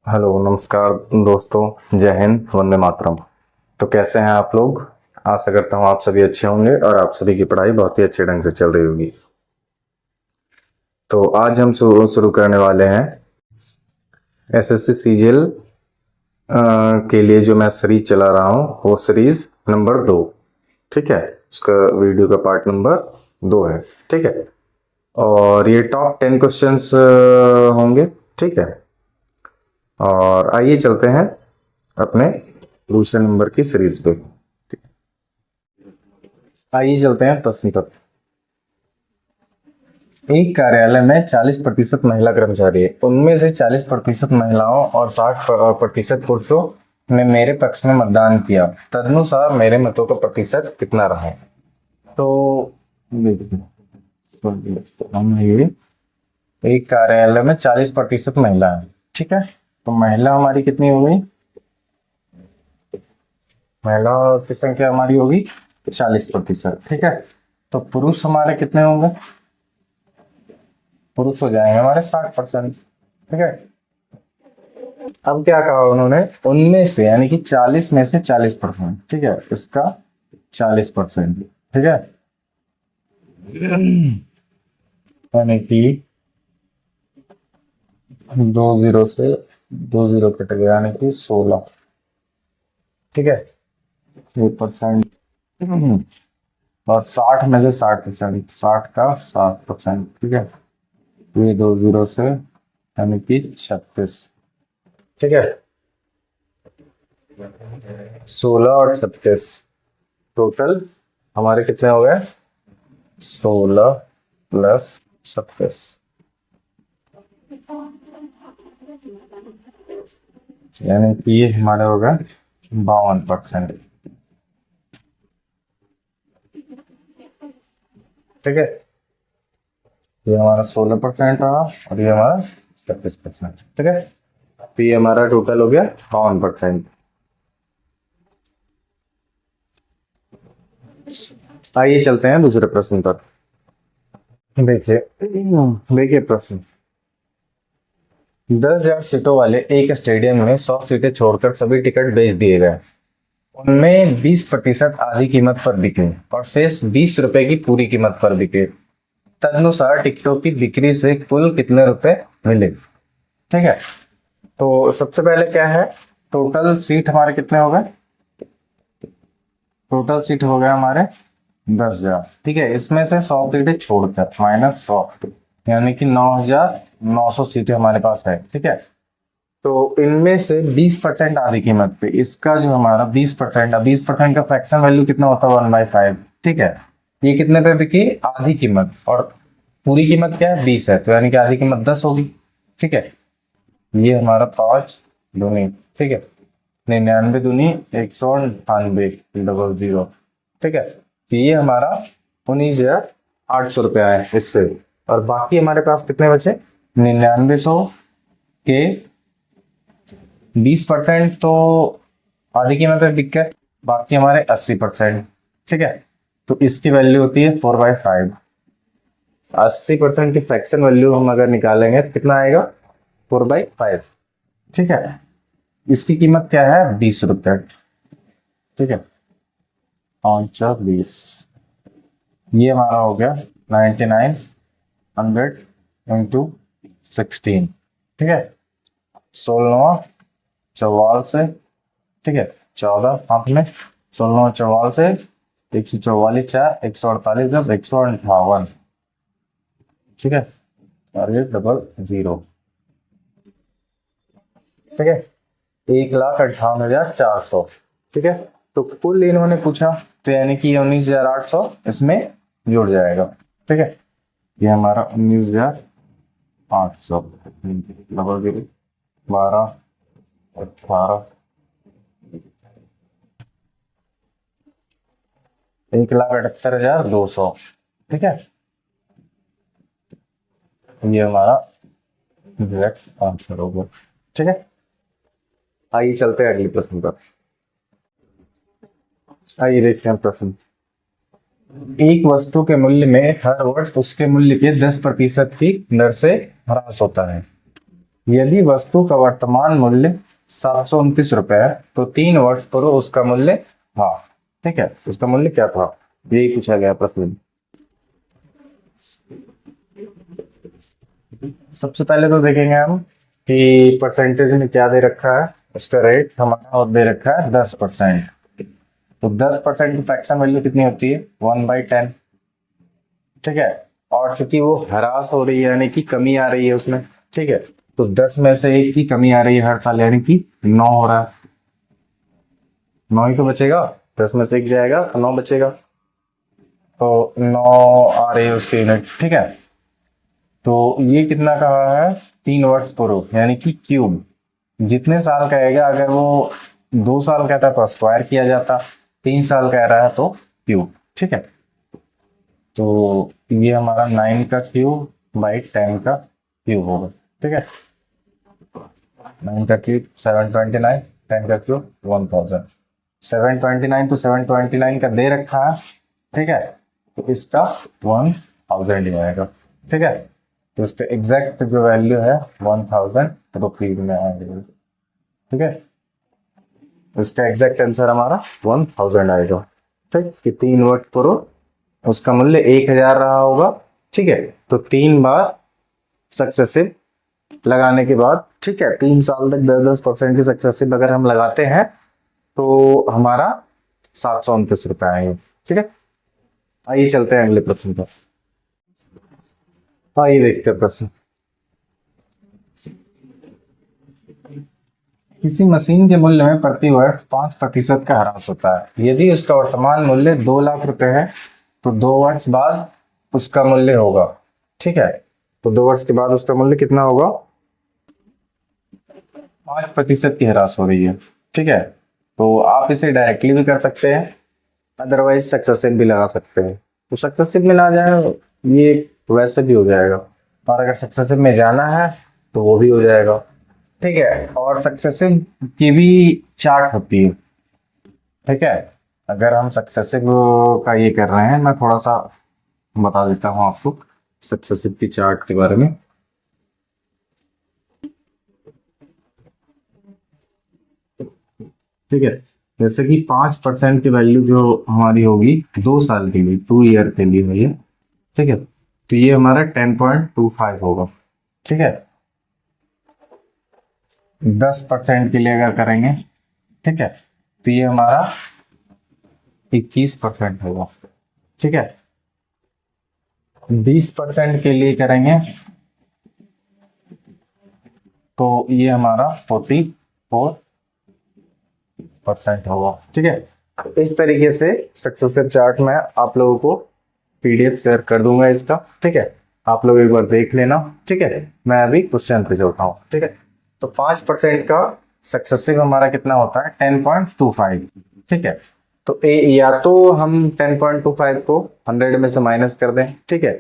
Hello नमस्कार दोस्तों, जय हिंद, वंदे मातरम। तो कैसे हैं आप लोग? आशा करता हूँ आप सभी अच्छे होंगे और आप सभी की पढ़ाई बहुत ही अच्छे ढंग से चल रही होगी। तो आज हम शुरू शुरू करने वाले हैं एसएससी सीजीएल के लिए जो मैं सीरीज चला रहा हूँ, वो सीरीज नंबर 2। ठीक है, उसका वीडियो का पार्ट नंबर 2 है। ठीक है, और ये टॉप 10 क्वेश्चंस होंगे। ठीक है, और आइए चलते हैं अपने दूसरे नंबर की सीरीज पे। आइए चलते हैं प्रश्न पर। एक कार्यालय में 40% महिला कर्मचारी है, उनमें से 40% महिलाओं और 60% पुरुषों ने मेरे पक्ष में मतदान किया। तदनुसार मेरे मतों का प्रतिशत कितना रहा? तो हम ये एक कार्यालय में 40% महिला है। ठीक है, तो महिला हमारी कितनी हो गई? महिला की संख्या हमारी होगी 40%। ठीक है, तो पुरुष हमारे कितने होंगे? पुरुष हो जाएंगे हमारे 60%। ठीक है, अब क्या कहा उन्होंने? उनमें से, यानी कि 40 में से 40%। ठीक है, इसका 40%। ठीक है, यानी कि 2 जीरो से 2 जीरो कट गया, यानी कि 16। ठीक है, ये परसेंट। और 60 में से 60%, 60 का 7%। ठीक है, ये 2 जीरो से, यानी कि 36। ठीक है, 16 और 36 टोटल हमारे कितने हो गए? 16 प्लस 36, यानी कि ये हमारे हो गए 52%। ठीक है, ये हमारा 16% रहा और ये हमारा 36%। ठीक है, तो ये हमारा टोटल हो गया 52%। आइए चलते हैं दूसरे प्रश्न पर। देखिए देखिए प्रश्न, 10,000 सीटों वाले एक स्टेडियम में 100 सीटें छोड़कर सभी टिकट बेच दिए गए। उनमें 20% आधी कीमत पर बिके और शेष 20 रुपए की पूरी कीमत पर बिके। तदनुसार टिकटों की बिक्री से कुल कितने रुपए मिले? ठीक है, तो सबसे पहले क्या है, टोटल सीट हमारे कितने हो गए? टोटल सीट हो गए हमारे 10,000। ठीक है, इसमें से 100 सीटें छोड़कर -100, यानी कि 9,900 सीटें हमारे पास है। ठीक है, तो इनमें से 20% आधी कीमत पे, इसका जो हमारा 20%, 20% का फ्रैक्शन वैल्यू कितना होता है? 1/5। ठीक है, ये कितने पे बिकी? आधी कीमत, और पूरी कीमत क्या है? 20 है, तो यानी कि आधी कीमत 10 होगी। ठीक है, ये हमारा 5 दूनी। ठीक है, 99 दूनी 198 डबल जीरो। ठीक है, तो ये हमारा 19,800 रुपया है इससे। और बाकी हमारे पास कितने बचे? 9900 के 20% तो आधी कीमत पे बिक गए, बाकी हमारे 80%। ठीक है, तो इसकी वैल्यू होती है 4/5। 80% की फ्रैक्शन वैल्यू हम अगर निकालेंगे तो कितना आएगा? 4/5। ठीक है, इसकी कीमत क्या है? 20 रुपए। ठीक है, 5 20, ये हमारा हो गया 9900 इंटू 16। ठीक है, 16 चौवाल से, ठीक है, 14 हाथ में, 16 चौवाल से 144 4 148 10 158। ठीक है, और ये डबल जीरो। ठीक है, 1,58,400। ठीक है, तो कुल इन्होंने पूछा, तो यानी कि 19,800 इसमें जुड़ जाएगा। ठीक है, ये हमारा 19,800 डबल जीरो 12 18, 1,78,200। ठीक है, ये हमारा एग्जैक्ट आंसर होगा। ठीक है, आइए चलते हैं अगले प्रश्न पर। आइए देखते हैं प्रश्न। एक वस्तु के मूल्य में हर वर्ष उसके मूल्य के 10% की दर से ह्रास होता है। यदि वस्तु का वर्तमान मूल्य 729 रुपए है तो 3 वर्ष पूर्व उसका मूल्य था। ठीक है, उसका मूल्य क्या था, यही पूछा गया प्रश्न में। सबसे पहले तो देखेंगे हम कि परसेंटेज में क्या दे रखा है, उसका रेट हमारा और दे रखा है 10%। तो 10% की फ्रैक्शन वैल्यू कितनी होती है, 1/10। ठीक है, और चूंकि वो ह्रास हो रही है यानी कि कमी आ रही है उसमें, ठीक है, तो 10 में से 1 की कमी आ रही है हर साल, यानी कि 9 हो रहा है। 9 ही तो बचेगा, 10 में से 1 जाएगा तो 9 बचेगा, तो 9 आ रही है उसकी यूनिट। ठीक है, तो ये कितना कहा है, 3 वर्ष पूर्व यानी कि क्यूब। जितने साल कहेगा, अगर वो 2 साल कहता तो स्क्वायर किया जाता, 3 साल कह रहा है तो क्यूब। ठीक है, तो ये हमारा 9 का क्यूब बाई 10 का क्यूब होगा। ठीक है, 9 का क्यूब 729, 10 का क्यूब 1000। 729 तो 729 का दे रखा है। ठीक है, तो इसका 1000 ही आएगा। ठीक है, तो इसका एग्जैक्ट जो वैल्यू है 1000 रुपीज में आएगा। ठीक है, इसका एग्जैक्ट आंसर हमारा 1000 आएगा। ठीक, कि 3 वर्ष पूर्व उसका मूल्य 1000 रहा होगा। ठीक है, तो 3 बार सक्सेसिव लगाने के बाद, ठीक है, 3 साल तक 10-10% की सक्सेसिव अगर हम लगाते हैं तो हमारा 729 रुपए आएंगे। ठीक है, आइए चलते हैं अगले प्रश्न पर। आइए देखते हैं प्रश्न। किसी मशीन के मूल्य में प्रति वर्ष 5% का ह्रास होता है। यदि उसका वर्तमान मूल्य 2 लाख रुपए है तो 2 वर्ष बाद उसका मूल्य होगा। ठीक है, तो 2 वर्ष के बाद उसका मूल्य कितना होगा, 5% की ह्रास हो रही है। ठीक है, तो आप इसे डायरेक्टली भी कर सकते हैं, अदरवाइज सक्सेसिव भी लगा सकते हैं। तो सक्सेसिव में ना जाए ये वैसे भी हो जाएगा, और अगर सक्सेसिव में जाना है तो वो भी हो जाएगा। ठीक है, और सक्सेसिव की भी चार्ट होती है। ठीक है, अगर हम सक्सेसिव का ये कर रहे हैं, मैं थोड़ा सा बता देता हूँ आपको सक्सेसिव की चार्ट के बारे में। ठीक है, जैसे कि 5% की वैल्यू जो हमारी होगी 2 साल के लिए, 2 ईयर के लिए है ये। ठीक है, तो ये हमारा 10.25 होगा। ठीक है, 10% के लिए अगर करेंगे, ठीक है, तो ये हमारा 21% होगा। ठीक है, 20% के लिए करेंगे तो ये हमारा 44% होगा। ठीक है, इस तरीके से सक्सेसिव चार्ट में आप लोगों को PDF शेयर कर दूंगा इसका। ठीक है, आप लोग एक बार देख लेना। ठीक है, मैं अभी क्वेश्चन पे चलता हूँ। ठीक है, तो 5% का सक्सेसिव हमारा कितना होता है, 10.25। ठीक है, तो या तो हम 10.25 को 100 में से माइनस कर दें। ठीक है,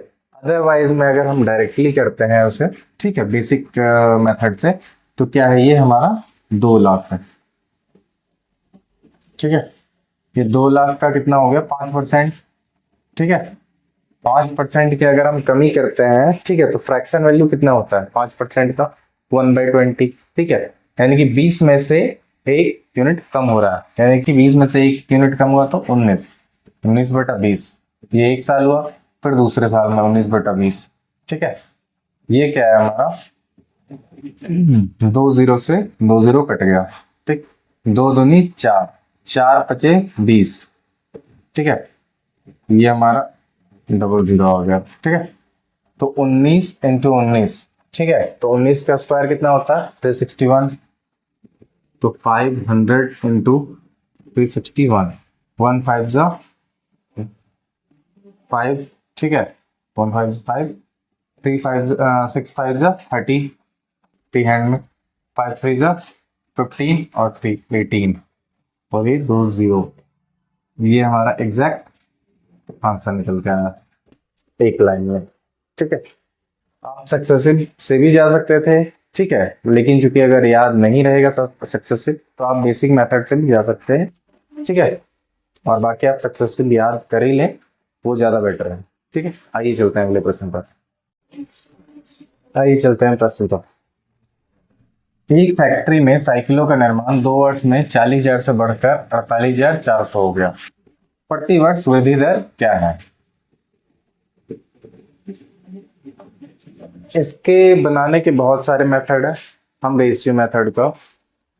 अदरवाइज में अगर हम डायरेक्टली करते हैं उसे, ठीक है, बेसिक मेथड से, तो क्या है, ये हमारा 2 लाख है। ठीक है, ये 2 लाख का कितना हो गया, 5%। ठीक है, 5% की अगर हम कमी करते हैं, ठीक है, तो फ्रैक्शन वैल्यू कितना होता है 5% का, 1/20। ठीक है, यानी कि 20 में से 1 यूनिट कम हो रहा है, यानी कि 20 में से 1 यूनिट कम हुआ तो 19/20। ये 1 साल हुआ, फिर दूसरे साल में 19/20। ठीक है, ये क्या है हमारा, 2 जीरो से 2 जीरो कट गया। ठीक, 2 दूनी 4, 4 पचे 20। ठीक है, ये हमारा डबल जीरो आ गया। ठीक है, तो 19 इंटू 19। ठीक है, तो 19 का स्क्वायर कितना होता है, 361। तो 500 इंटू 361, 1 5 जा 5। ठीक है, 1 5 5, 3 5 6 5 जा 30, 3 हैंड में, 5 3 जा 15 और 3 18, और ये 2 जीरो। ये हमारा एग्जैक्ट आंसर निकल के आया एक लाइन में। ठीक है, आप सक्सेसिव से भी जा सकते थे। ठीक है, लेकिन चूंकि अगर याद नहीं रहेगा सक्सेसिव, तो आप बेसिक मेथड से भी जा सकते हैं। ठीक है, और बाकी आप सक्सेसिव याद कर ही लें, वो ज्यादा बेटर है। ठीक है, आइए चलते हैं अगले प्रश्न पर। आइए चलते हैं प्रश्न पर। एक फैक्ट्री में साइकिलों का निर्माण 2 वर्ष में 40,000 से बढ़कर 48,400 हो गया। प्रति वर्ष वृद्धि दर क्या है? इसके बनाने के बहुत सारे मेथड है, हम रेशियो मेथड का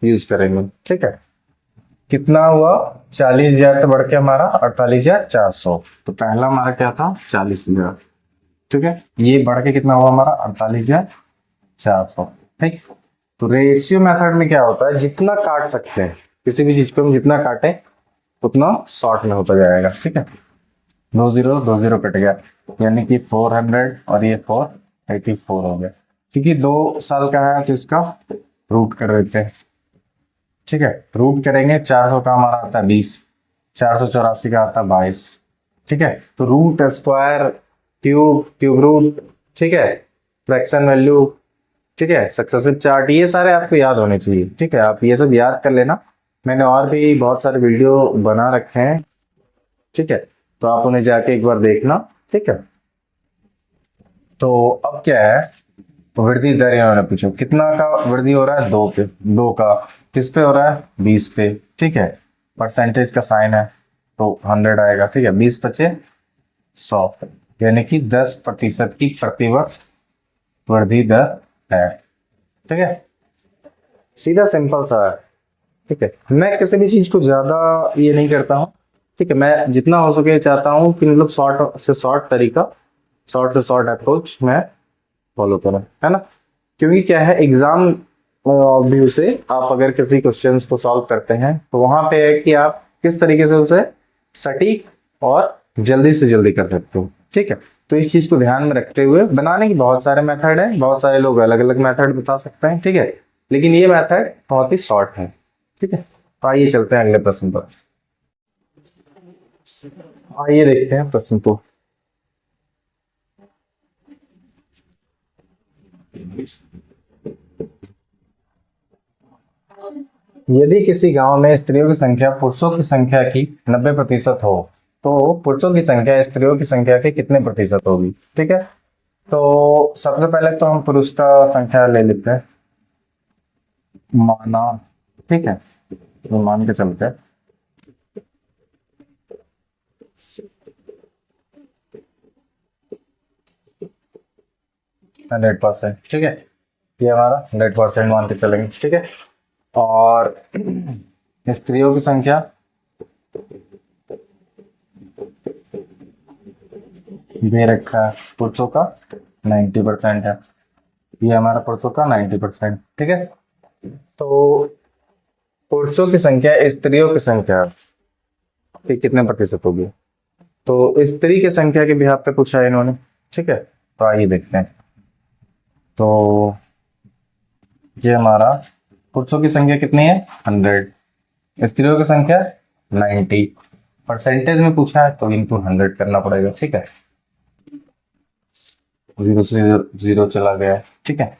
यूज करेंगे। ठीक है, कितना हुआ? 40,000 से बढ़ के हमारा 48,400। तो पहला हमारा क्या था? 40,000। ठीक है, ये बढ़ के कितना हुआ हमारा? 48,400। ठीक, तो रेशियो मेथड में क्या होता है, जितना काट सकते हैं किसी भी चीज को हम, जितना काटे उतना शॉर्ट में होता जाएगा। ठीक है, 2 0 कट गया, यानी कि 400 और ये 484 हो गया। क्योंकि 2 साल का है तो इसका रूट कर देते हैं। ठीक है, रूट करेंगे, 400 का हमारा आता है 20, 484 का आता है 22। ठीक है, तो रूट स्क्वायर, क्यूब रूट, ठीक है, फ्रैक्शन वैल्यू, ठीक है, सक्सेसिव चार्ट, ये सारे आपको याद होने चाहिए। ठीक है, आप ये सब याद कर लेना, मैंने और भी बहुत सारे वीडियो बना रखे हैं। ठीक है, तो आप उन्हें जाके एक बार देखना। ठीक है, तो अब क्या है, वृद्धि दर इन्होंने पूछा कितना का वृद्धि हो रहा है? 2 पे। 2 का किस पे हो रहा है? 20 पे। ठीक है, परसेंटेज का साइन है तो 100 आएगा। ठीक है, 20 बचे 100, यानी कि 10% की प्रतिवर्ष वृद्धि दर है। ठीक है, सीधा सिंपल सा है। ठीक है, मैं किसी भी चीज को ज्यादा ये नहीं करता हूँ। ठीक है, मैं जितना हो सके चाहता हूँ कि मतलब शॉर्ट से शॉर्ट तरीका, शॉर्ट से शॉर्ट अप्रोच मैं फॉलो करें, है ना। क्योंकि क्या है, एग्जाम व्यू से आप अगर किसी क्वेश्चंस को सॉल्व करते हैं तो वहां पे है कि आप किस तरीके से उसे सटीक और जल्दी से जल्दी कर सकते हो। ठीक है, तो इस चीज को ध्यान में रखते हुए बनाने की बहुत सारे मेथड है, बहुत सारे लोग अलग अलग मेथड बता सकते हैं। ठीक है, लेकिन ये मेथड बहुत ही शॉर्ट है। ठीक है, तो आइए चलते हैं अगले प्रश्न पर। आइए देखते हैं प्रश्न को। यदि किसी गांव में स्त्रियों की संख्या पुरुषों की संख्या की 90% हो तो पुरुषों की संख्या स्त्रियों की संख्या के कितने प्रतिशत होगी? ठीक है, तो सबसे पहले तो हम पुरुष का संख्या ले लेते हैं, माना। ठीक है, तो मान के चलते हैं 100%। ठीक है, ये हमारा 100% मान के चलेंगे। ठीक है, और स्त्रियों की संख्या दे रखा है, पुरुषों का 90% है, ये हमारा पुरुषों का 90%। ठीक है, तो पुरुषों की संख्या स्त्रियों की संख्या की कितने प्रतिशत होगी? तो स्त्री की संख्या के बिहाफ पे पूछा है इन्होंने। ठीक है, तो आइए देखते हैं। तो ये हमारा पुरुषों की संख्या कितनी है? 100, स्त्रियों की संख्या 90, परसेंटेज में पूछा है तो इंटू 100 करना पड़ेगा। ठीक है, 0 से 0 चला गया है। ठीक है,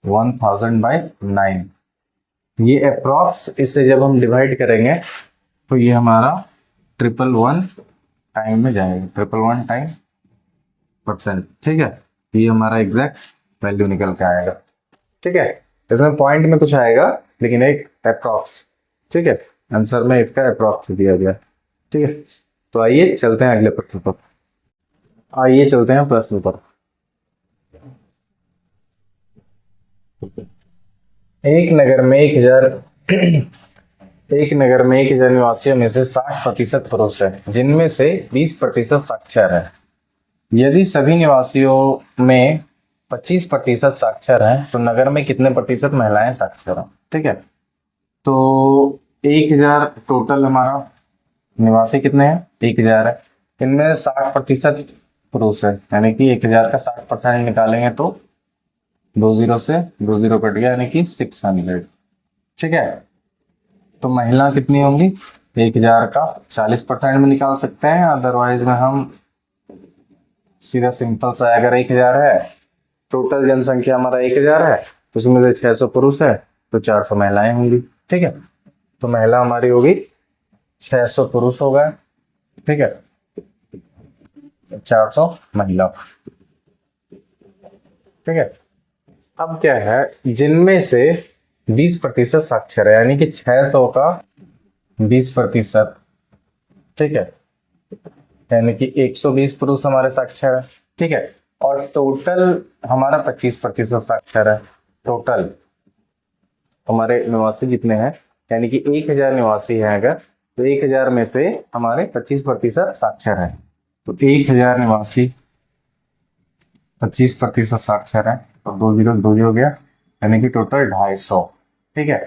1000/9, ये अप्रॉक्स, इससे जब हम डिवाइड करेंगे तो ये हमारा 111 टाइम में जाएगा, 111 टाइम %। ठीक है, ये हमारा एग्जैक्ट वैल्यू निकल के आएगा। ठीक है, इसमें पॉइंट में कुछ आएगा लेकिन एक अप्रॉक्स। ठीक है, आंसर में इसका अप्रॉक्स दिया गया। ठीक है, तो आइए चलते हैं अगले प्रश्न पर। आइए चलते हैं प्रश्न पर। एक नगर में 1,000 एक नगर में 1,000 निवासियों में से 60% पुरुष है, जिनमें से 20% साक्षर है। यदि सभी निवासियों में 25% साक्षर हैं तो नगर में कितने प्रतिशत महिलाएं साक्षर हैं? ठीक है, तो 1,000 टोटल हमारा निवासी कितने हैं? 1,000 है, इनमें 60% पुरुष है, यानी कि 1,000 का 60% निकालेंगे तो 20 से 20 कट गया, यानी कि 600। ठीक है, तो महिला कितनी होंगी? 1,000 का 40% में निकाल सकते हैं, अदरवाइज में हम सीधा सिंपल सा, अगर 1,000 है, टोटल जनसंख्या हमारा 1,000 है, तो उसमें से 600 पुरुष है तो 400 महिलाएं होंगी। ठीक है, तो महिला हमारी होगी 600 पुरुष हो गए। ठीक है, 400 महिला। ठीक है, अब क्या है, जिनमें से 20% साक्षर है, यानी कि 600 का 20%, ठीक है, यानी कि 120 पुरुष हमारे साक्षर है, ठीक है। और टोटल हमारा 25% साक्षर है। टोटल हमारे निवासी जितने हैं, यानी कि 1000 निवासी हैं अगर, तो 1000 में से हमारे 25% साक्षर है। तो 1000 निवासी 25% साक्षर है, तो 2 जीरो गया, यानी कि टोटल 250, ठीक है।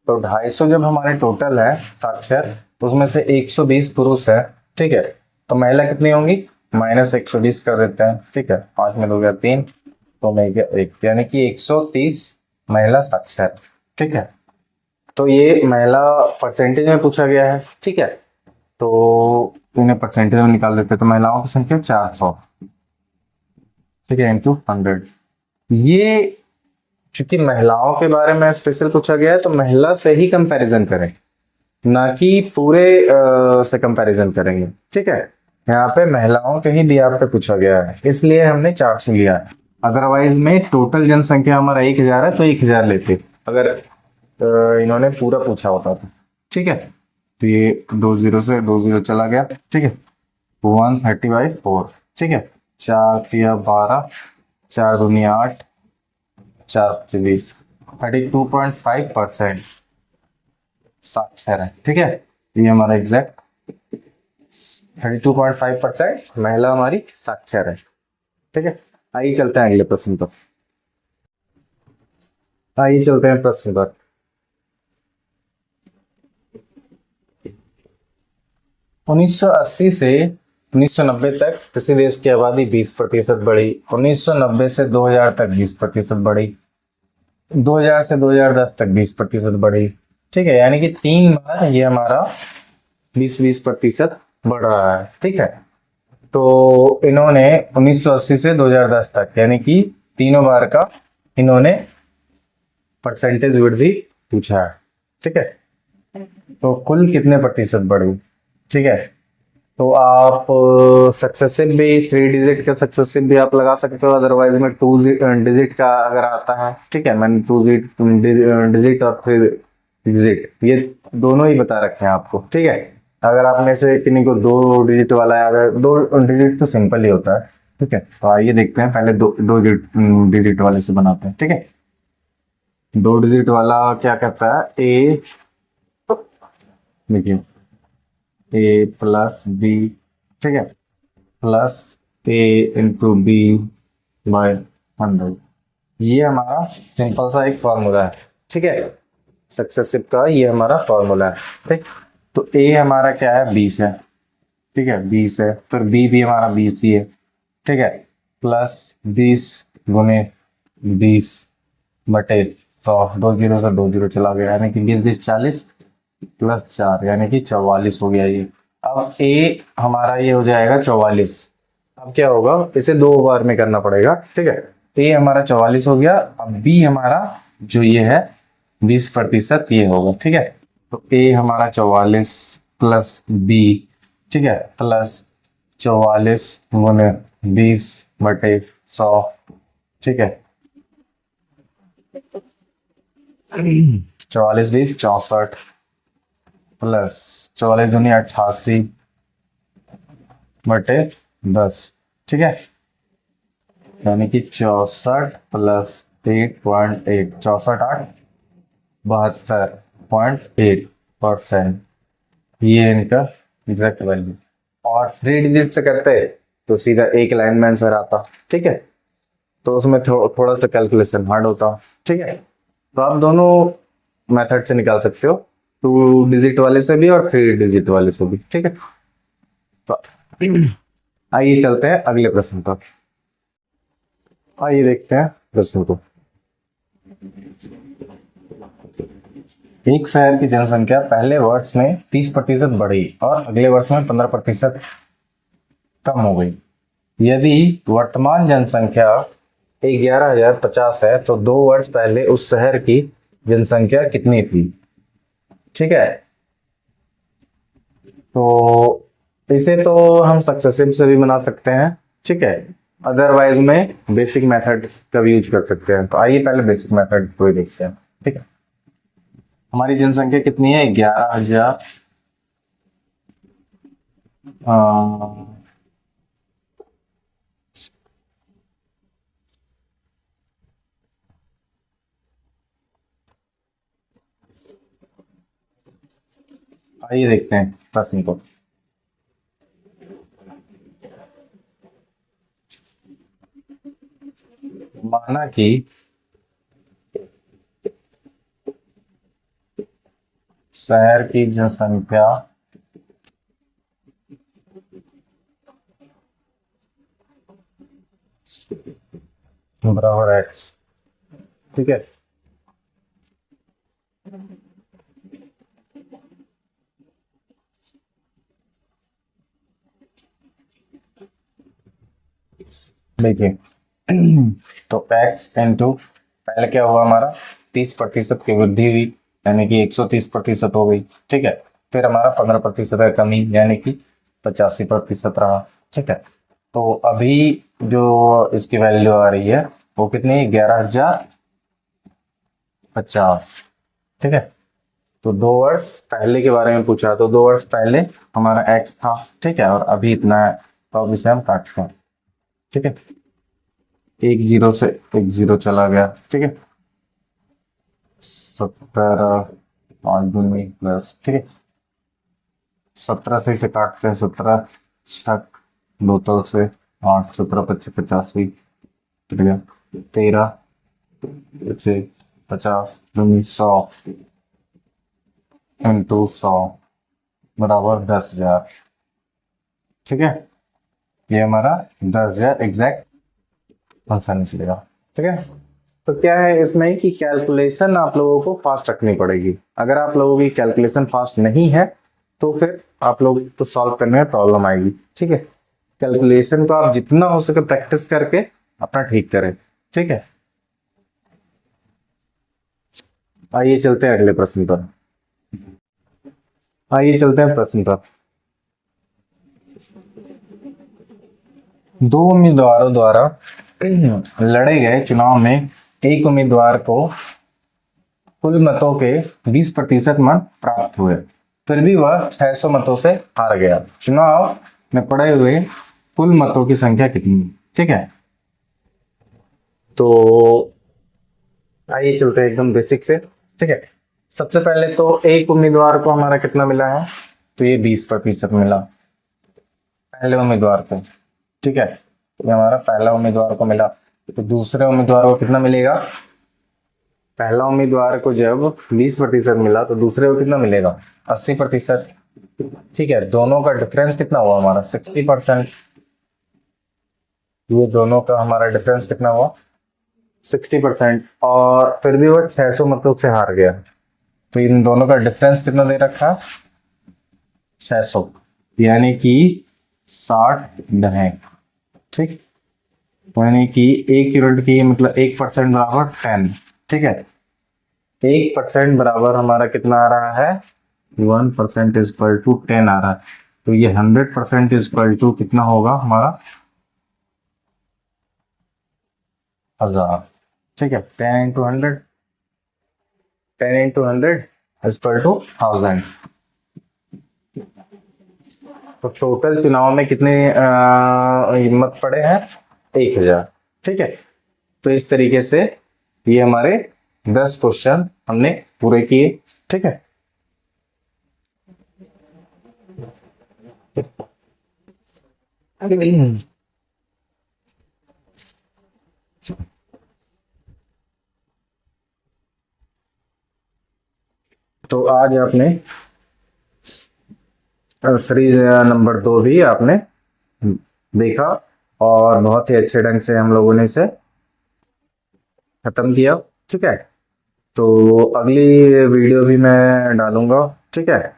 तो 250 जब हमारे टोटल है साक्षर, उसमें से 120 पुरुष है, ठीक है। तो महिला कितनी होंगी, -120 कर देते हैं, ठीक है। 5 में 2 गया 3, तो मैं गया 1, यानी कि 130 महिला साक्षर, ठीक है। तो ये महिला परसेंटेज में पूछा गया है, ठीक है। तो इन्हें परसेंटेज में निकाल देते हैं, तो महिलाओं की संख्या 400, ठीक है, इंटू 100। ये चूंकि महिलाओं के बारे में स्पेशल पूछा गया है, तो महिला से ही कंपैरिजन करें, ना कि पूरे से कंपैरिजन करेंगे, ठीक है। यहाँ पे महिलाओं के ही बिहार पे पूछा गया है, इसलिए हमने 400 लिया है। अदरवाइज में टोटल जनसंख्या हमारा 1000 है, तो 1000 लेते अगर इन्होंने पूरा पूछा होता तो, ठीक है। तो ये 20 से 20 चला गया, ठीक है। 130/4, ठीक है। 4×12, 4×2=8, 4×20, 32.5% साक्षर है, ठीक है। ये हमारा एग्जैक्ट 32.5% महिला हमारी साक्षर है, ठीक है। आइए चलते हैं अगले प्रश्न पर। आइए चलते हैं प्रश्न पर। 1980 से 1990 तक किसी देश की आबादी 20% बढ़ी, 1990 से 2000 तक 20% बढ़ी, 2000 से 2010 तक 20% बढ़ी, ठीक है। यानी कि 3 बार ये हमारा 20% बढ़ रहा है, ठीक है। तो इन्होंने 1980 से 2010 तक, यानी कि तीनों बार का इन्होंने परसेंटेज वृद्धि पूछा है, ठीक है। तो कुल कितने प्रतिशत बढ़ी, ठीक है। तो आप सक्सेसिव भी, 3 डिजिट का सक्सेसिव भी आप लगा सकते हो, अदरवाइज में 2 डिजिट का अगर आता है, ठीक है। मैंने 2 डिजिट और 3 डिजिट ये दोनों ही बता रखे हैं आपको, ठीक है। अगर आप में से किन्हीं को 2 डिजिट वाला है, अगर 2 डिजिट तो सिंपल ही होता है, ठीक है। तो आइए देखते हैं, पहले दो डिजिट वाले से बनाते हैं, ठीक है। 2 डिजिट वाला क्या करता है, ए, देखिए A+B, ठीक है, प्लस A × B/100। ये हमारा सिंपल सा एक फॉर्मूला है, ठीक है। सक्सेसिव का ये हमारा फॉर्मूला है, ठीक। तो A हमारा क्या है, 20 है, ठीक है, 20 है। फिर B भी हमारा 20 ही है, ठीक है। प्लस 20×20/100, 2 जीरो से 2 जीरो चला गया, यानी कि 20×20=40, +4, यानी कि 44 हो गया ये। अब A हमारा ये हो जाएगा 44। अब क्या होगा, इसे 2 बार में करना पड़ेगा, ठीक है। A हमारा 44 हो गया। अब B हमारा जो ये है 20% ये होगा, ठीक है। तो A हमारा 44 प्लस B, ठीक है, प्लस 44×20/100, ठीक है। 44×20=64, प्लस 44×2=88/10, ठीक है। यानी कि 64 प्लस 8.8, 64/8, 72.8%, ये इनका एग्जैक्ट वैल्यू। और 3 डिजिट से करते तो सीधा एक लाइन में आंसर आता, ठीक है। तो उसमें थोड़ा सा कैलकुलेशन हार्ड होता, ठीक है। तो आप दोनों मेथड से निकाल सकते हो, 2 डिजिट वाले से भी और 3 डिजिट वाले से भी, ठीक है। तो आइए चलते हैं अगले प्रश्न पर। आइए देखते हैं प्रश्न को। एक शहर की जनसंख्या पहले वर्ष में 30% बढ़ी और अगले वर्ष में 15% कम हो गई। यदि वर्तमान जनसंख्या 11,050 है, तो 2 वर्ष पहले उस शहर की जनसंख्या कितनी थी, ठीक है। तो इसे तो हम सक्सेसिव से भी बना सकते हैं, ठीक है। अदरवाइज में बेसिक मेथड का भी यूज कर सकते हैं। तो आइए पहले बेसिक मेथड को ही देखते हैं। ठीक है, हमारी जनसंख्या कितनी है? 11,000। आइए देखते हैं प्रश्न को। माना कि शहर की जनसंख्या बराबर एक्स। ठीक है, देखिए तो x इंटू पहले क्या हुआ हमारा 30% की वृद्धि हुई, यानी कि 130% हो गई। ठीक है, फिर हमारा 15% का कमी यानी कि 85% रहा। ठीक है, तो अभी जो इसकी वैल्यू आ रही है वो कितनी है? 11,050। ठीक है, तो 2 वर्ष पहले के बारे में पूछा, तो 2 वर्ष पहले हमारा x था। ठीक है, और अभी इतना है, तो अब इसे हम काटते हैं। ठीक है, एक जीरो से एक जीरो चला गया। ठीक है, 17 5 दूनी प्लस। ठीक है, 17 से इसे काटते हैं। 17 छक दो तल से 8, 17 25 85 कट गया। 13 पच्चीस 50 दूनी 100 इंटू 100 बराबर 10,000। ठीक है, ये हमारा 10,000 एग्जैक्ट आंसर निकलेगा। ठीक है, तो क्या है इसमें कि कैलकुलेशन आप लोगों को फास्ट रखनी पड़ेगी। अगर आप लोगों की कैलकुलेशन फास्ट नहीं है तो फिर आप लोग तो सॉल्व करने में प्रॉब्लम आएगी। ठीक है, कैलकुलेशन को आप जितना हो सके प्रैक्टिस करके अपना ठीक करें। ठीक है, आइए चलते हैं अगले प्रश्न पर। आइए चलते हैं प्रश्न पर। दो उम्मीदवारों द्वारा लड़े गए चुनाव में एक उम्मीदवार को कुल मतों के 20% मत प्राप्त हुए, फिर भी वह 600 मतों से हार गया। चुनाव में पड़े हुए कुल मतों की संख्या कितनी? ठीक है, तो आइए चलते हैं एकदम बेसिक से। ठीक है, सबसे पहले तो एक उम्मीदवार को हमारा कितना मिला है? तो ये 20% मिला पहले उम्मीदवार को। ठीक है, ये हमारा पहला उम्मीदवार को मिला। तो दूसरे उम्मीदवार को कितना मिलेगा? पहला उम्मीदवार को जब 20% मिला तो दूसरे को कितना मिलेगा? 80%। ठीक है, दोनों का डिफरेंस कितना हुआ हमारा? 60%। ये दोनों का हमारा डिफरेंस कितना हुआ? 60%। और फिर भी वो 600 मतों से हार गया। तो इन दोनों का डिफरेंस कितना दे रखा? 600, यानी कि 60 दहें। ठीक, यानी कि 1 यूनिट की मतलब 1% बराबर 10। ठीक है, 1% बराबर हमारा कितना आ रहा है? 1% इज इक्वल टू 10 आ रहा है। तो ये 100% इज इक्वल टू कितना होगा हमारा? 1000। ठीक है, 10 into 100, 10 into 100 is equal to 1000। तो टोटल चुनाव में कितने मत पड़े हैं? 1000। ठीक है, तो इस तरीके से ये हमारे 10 क्वेश्चन हमने पूरे किए। ठीक है, तो आज आपने सीरीज नंबर 2 भी आपने देखा और बहुत ही अच्छे ढंग से हम लोगों ने इसे खत्म किया। ठीक है, तो अगली वीडियो भी मैं डालूंगा। ठीक है,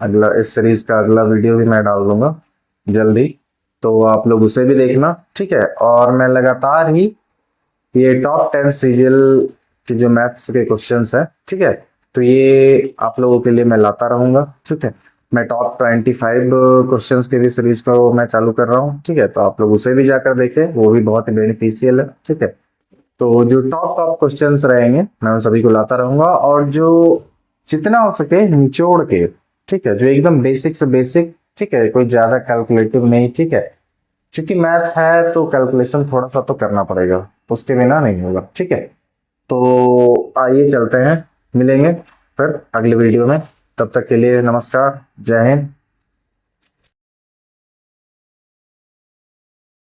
अगला इस सीरीज का अगला वीडियो भी मैं डाल दूंगा जल्दी, तो आप लोग उसे भी देखना। ठीक है, और मैं लगातार ही ये टॉप 10 सीजीएल के जो मैथ्स के क्वेश्चंस है, ठीक है, तो ये आप लोगों के लिए मैं लाता रहूंगा। ठीक है, मैं टॉप 25 क्वेश्चंस के भी सीरीज को मैं चालू कर रहा हूँ, ठीक है। तो आप लोग उसे भी जाकर देखें, वो भी बहुत ही बेनिफिशियल है, ठीक है। तो जो टॉप टॉप क्वेश्चंस रहेंगे मैं उन सभी को लाता रहूंगा, और जो जितना हो सके निचोड़ के, ठीक है, जो एकदम बेसिक से बेसिक, ठीक है, कोई ज्यादा कैलकुलेटिव नहीं, ठीक है। क्योंकि मैथ है तो कैलकुलेशन थोड़ा सा तो करना पड़ेगा, उसके बिना नहीं होगा, ठीक है। तो आइए चलते हैं, मिलेंगे फिर अगले वीडियो में। तब तक के लिए नमस्कार, जय हिंद।